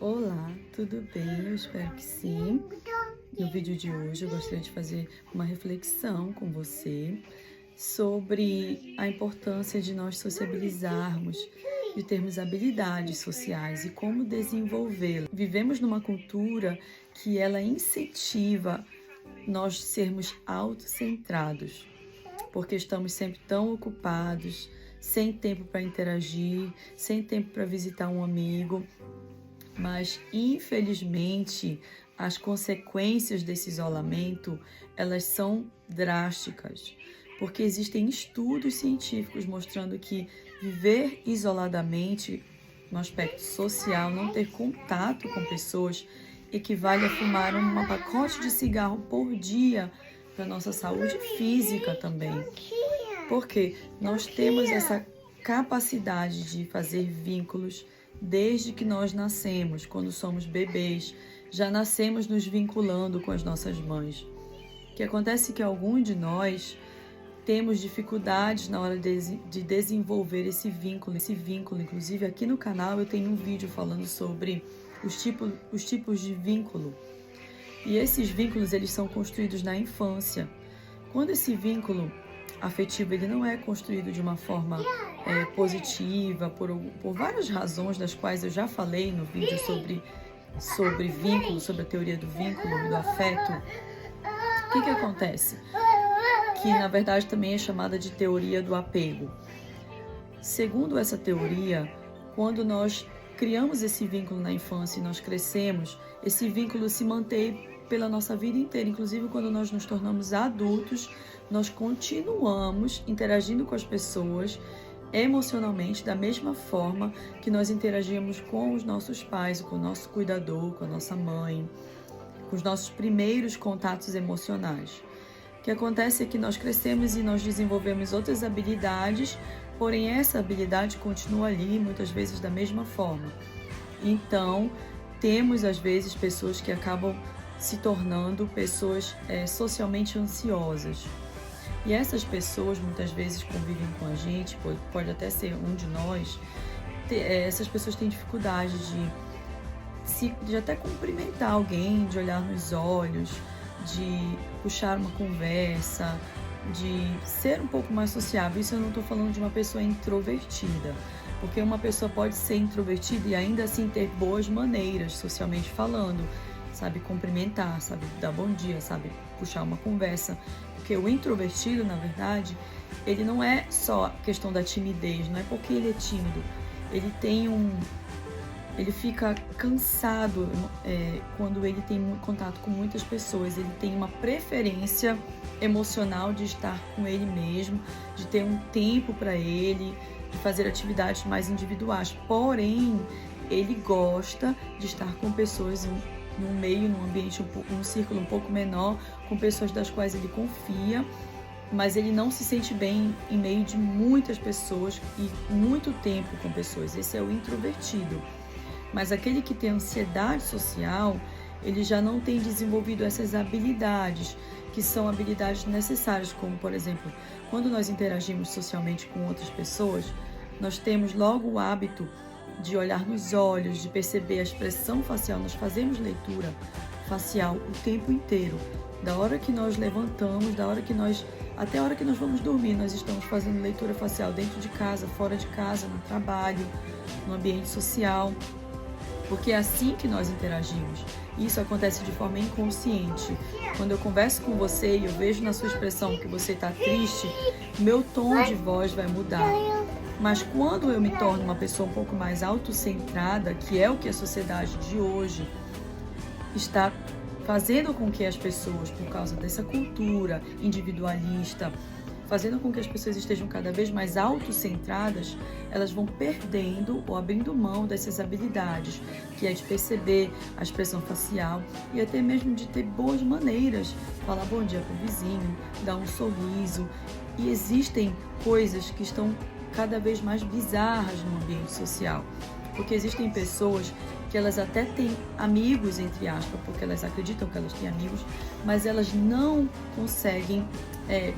Olá, tudo bem? Eu espero que sim. No vídeo de hoje eu gostaria de fazer uma reflexão com você sobre a importância de nós sociabilizarmos, de termos habilidades sociais e como desenvolvê-las. Vivemos numa cultura que ela incentiva nós sermos autocentrados, porque estamos sempre tão ocupados, sem tempo para interagir, sem tempo para visitar um amigo. Mas, infelizmente, as consequências desse isolamento, elas são drásticas, porque existem estudos científicos mostrando que viver isoladamente no aspecto social, não ter contato com pessoas, equivale a fumar um pacote de cigarro por dia para nossa saúde física também. Porque nós temos essa capacidade de fazer vínculos desde que nós nascemos, quando somos bebês, já nascemos nos vinculando com as nossas mães. O que acontece é que alguns de nós temos dificuldades na hora de desenvolver esse vínculo. Inclusive, aqui no canal eu tenho um vídeo falando sobre os tipos de vínculo. E esses vínculos, eles são construídos na infância. Quando esse vínculo afetivo ele não é construído de uma forma positiva, por várias razões das quais eu já falei no vídeo sobre vínculo, sobre a teoria do vínculo e do afeto. O que acontece? Que na verdade também é chamada de teoria do apego. Segundo essa teoria, quando nós criamos esse vínculo na infância e nós crescemos, esse vínculo se mantém pela nossa vida inteira. Inclusive, quando nós nos tornamos adultos, nós continuamos interagindo com as pessoas emocionalmente da mesma forma que nós interagíamos com os nossos pais, com o nosso cuidador, com a nossa mãe, com os nossos primeiros contatos emocionais. O que acontece é que nós crescemos e nós desenvolvemos outras habilidades, porém essa habilidade continua ali, muitas vezes da mesma forma. Então, temos às vezes pessoas que acabam se tornando pessoas socialmente ansiosas. E essas pessoas muitas vezes convivem com a gente, pode até ser um de nós, essas pessoas têm dificuldade de até cumprimentar alguém, de olhar nos olhos, de puxar uma conversa, de ser um pouco mais sociável. Isso eu não estou falando de uma pessoa introvertida, porque uma pessoa pode ser introvertida e ainda assim ter boas maneiras, socialmente falando, sabe cumprimentar, sabe dar bom dia, sabe puxar uma conversa. Porque o introvertido, na verdade, ele não é só questão da timidez, não é porque ele é tímido, ele fica cansado quando ele tem contato com muitas pessoas, ele tem uma preferência emocional de estar com ele mesmo, de ter um tempo para ele, de fazer atividades mais individuais, porém, ele gosta de estar com pessoas num ambiente, um círculo um pouco menor, com pessoas das quais ele confia, mas ele não se sente bem em meio de muitas pessoas e muito tempo com pessoas. Esse é o introvertido. Mas aquele que tem ansiedade social, ele já não tem desenvolvido essas habilidades, que são habilidades necessárias, como, por exemplo, quando nós interagimos socialmente com outras pessoas, nós temos logo o hábito de olhar nos olhos, de perceber a expressão facial. Nós fazemos leitura facial o tempo inteiro. Da hora que nós levantamos, até a hora que nós vamos dormir, nós estamos fazendo leitura facial dentro de casa, fora de casa, no trabalho, no ambiente social, porque é assim que nós interagimos. Isso acontece de forma inconsciente. Quando eu converso com você e eu vejo na sua expressão que você está triste, meu tom de voz vai mudar. Mas quando eu me torno uma pessoa um pouco mais autocentrada, que é o que a sociedade de hoje está fazendo com que as pessoas, por causa dessa cultura individualista, fazendo com que as pessoas estejam cada vez mais autocentradas, elas vão perdendo ou abrindo mão dessas habilidades, que é de perceber a expressão facial e até mesmo de ter boas maneiras, falar bom dia para o vizinho, dar um sorriso. E existem coisas que estão cada vez mais bizarras no ambiente social, porque existem pessoas que elas até têm amigos, entre aspas, porque elas acreditam que elas têm amigos, mas elas não conseguem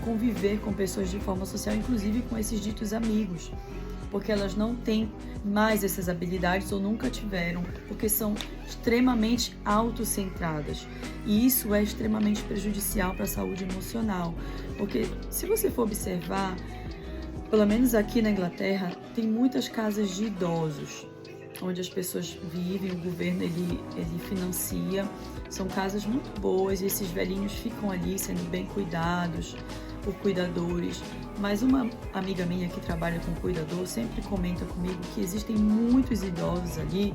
conviver com pessoas de forma social, inclusive com esses ditos amigos, porque elas não têm mais essas habilidades ou nunca tiveram, porque são extremamente autocentradas. E isso é extremamente prejudicial para a saúde emocional, porque se você for observar, pelo menos aqui na Inglaterra, tem muitas casas de idosos, onde as pessoas vivem, o governo ele financia. São casas muito boas e esses velhinhos ficam ali sendo bem cuidados por cuidadores. Mas uma amiga minha que trabalha com cuidador sempre comenta comigo que existem muitos idosos ali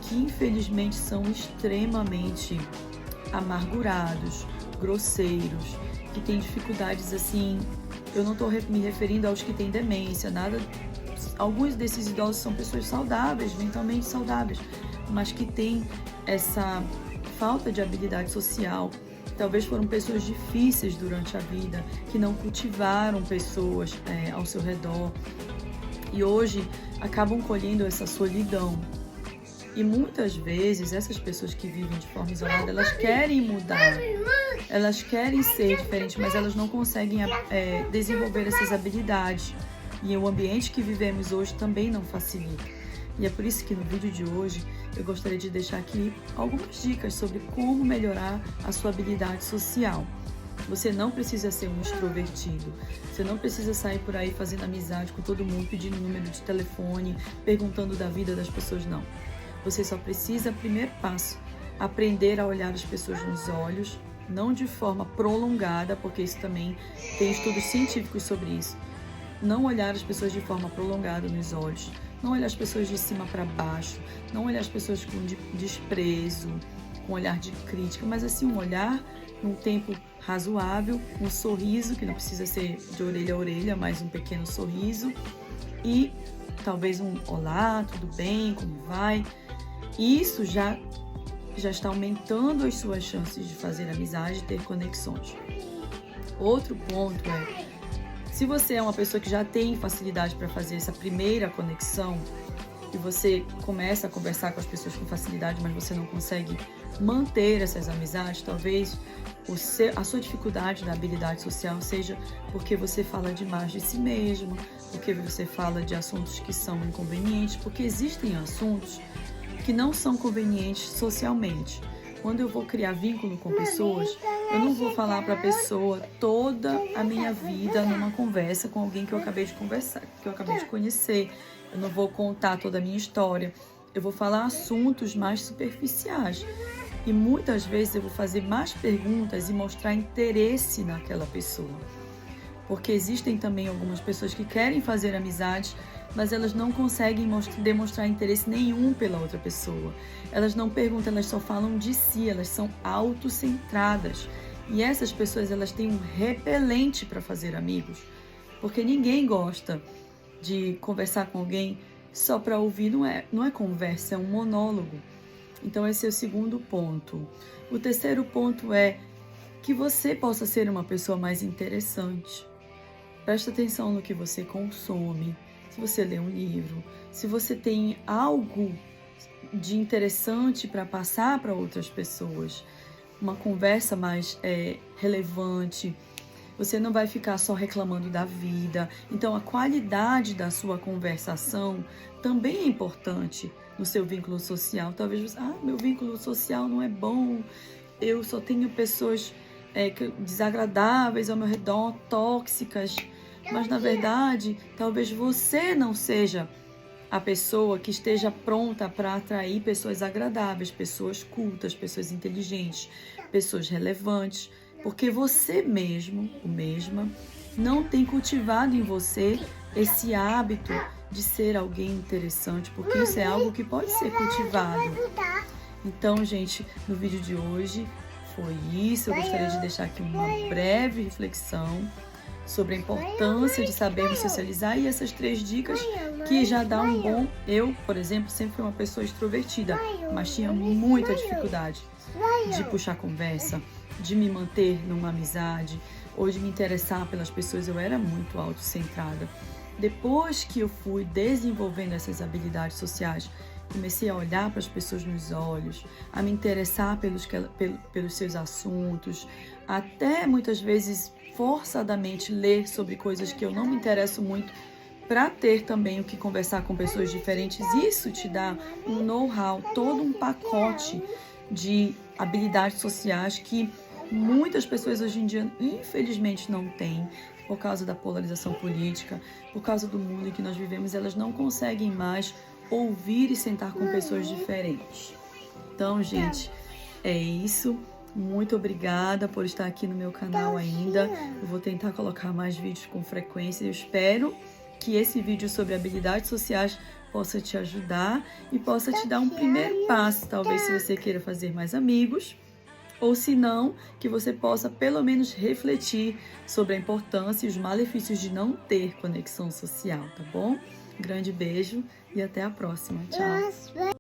que infelizmente são extremamente amargurados, grosseiros, que têm dificuldades assim. Eu não estou me referindo aos que têm demência, nada. Alguns desses idosos são pessoas saudáveis, mentalmente saudáveis, mas que têm essa falta de habilidade social. Talvez foram pessoas difíceis durante a vida, que não cultivaram pessoas ao seu redor e hoje acabam colhendo essa solidão. E muitas vezes essas pessoas que vivem de forma isolada, elas querem mudar, elas querem ser diferentes, mas elas não conseguem desenvolver essas habilidades. E o ambiente que vivemos hoje também não facilita. E é por isso que no vídeo de hoje eu gostaria de deixar aqui algumas dicas sobre como melhorar a sua habilidade social. Você não precisa ser um extrovertido, você não precisa sair por aí fazendo amizade com todo mundo, pedindo número de telefone, perguntando da vida das pessoas, não. Você só precisa, primeiro passo, aprender a olhar as pessoas nos olhos, não de forma prolongada, porque isso também tem estudos científicos sobre isso. Não olhar as pessoas de forma prolongada nos olhos, não olhar as pessoas de cima para baixo, não olhar as pessoas com desprezo, com olhar de crítica, mas assim um olhar num tempo razoável, um sorriso, que não precisa ser de orelha a orelha, mas um pequeno sorriso e talvez um olá, tudo bem, como vai? Isso já está aumentando as suas chances de fazer amizade e ter conexões. Outro ponto é, se você é uma pessoa que já tem facilidade para fazer essa primeira conexão e você começa a conversar com as pessoas com facilidade, mas você não consegue manter essas amizades, talvez a sua dificuldade da habilidade social seja porque você fala demais de si mesmo, porque você fala de assuntos que são inconvenientes, porque existem assuntos que não são convenientes socialmente. Quando eu vou criar vínculo com pessoas, eu não vou falar para a pessoa toda a minha vida numa conversa com alguém que eu acabei de conversar, que eu acabei de conhecer. Eu não vou contar toda a minha história. Eu vou falar assuntos mais superficiais. E muitas vezes eu vou fazer mais perguntas e mostrar interesse naquela pessoa. Porque existem também algumas pessoas que querem fazer amizades, mas elas não conseguem demonstrar interesse nenhum pela outra pessoa. Elas não perguntam, elas só falam de si, elas são autocentradas. E essas pessoas, elas têm um repelente para fazer amigos, porque ninguém gosta de conversar com alguém só para ouvir, não é conversa, é um monólogo. Então esse é o segundo ponto. O terceiro ponto é que você possa ser uma pessoa mais interessante. Presta atenção no que você consome. Se você lê um livro, se você tem algo de interessante para passar para outras pessoas, uma conversa mais relevante, você não vai ficar só reclamando da vida. Então, a qualidade da sua conversação também é importante no seu vínculo social. Talvez você, meu vínculo social não é bom, eu só tenho pessoas desagradáveis ao meu redor, tóxicas. Mas, na verdade, talvez você não seja a pessoa que esteja pronta para atrair pessoas agradáveis, pessoas cultas, pessoas inteligentes, pessoas relevantes, porque você mesmo, ou mesma, não tem cultivado em você esse hábito de ser alguém interessante, porque isso é algo que pode ser cultivado. Então, gente, no vídeo de hoje foi isso. Eu gostaria de deixar aqui uma breve reflexão sobre a importância de sabermos socializar e essas 3 dicas que já dá um bom... Eu, por exemplo, sempre fui uma pessoa extrovertida, mas tinha muita dificuldade de puxar conversa, de me manter numa amizade ou de me interessar pelas pessoas. Eu era muito autocentrada. Depois que eu fui desenvolvendo essas habilidades sociais, comecei a olhar para as pessoas nos olhos, a me interessar pelos seus assuntos, até muitas vezes forçadamente ler sobre coisas que eu não me interesso muito para ter também o que conversar com pessoas diferentes, isso te dá um know-how, todo um pacote de habilidades sociais que muitas pessoas hoje em dia, infelizmente, não têm, por causa da polarização política, por causa do mundo em que nós vivemos, elas não conseguem mais ouvir e sentar com pessoas diferentes. Então, gente, é isso. Muito obrigada por estar aqui no meu canal ainda. Eu vou tentar colocar mais vídeos com frequência. Eu espero que esse vídeo sobre habilidades sociais possa te ajudar e possa te dar um primeiro passo, talvez se você queira fazer mais amigos, ou se não, que você possa pelo menos refletir sobre a importância e os malefícios de não ter conexão social, tá bom? Grande beijo e até a próxima. Tchau!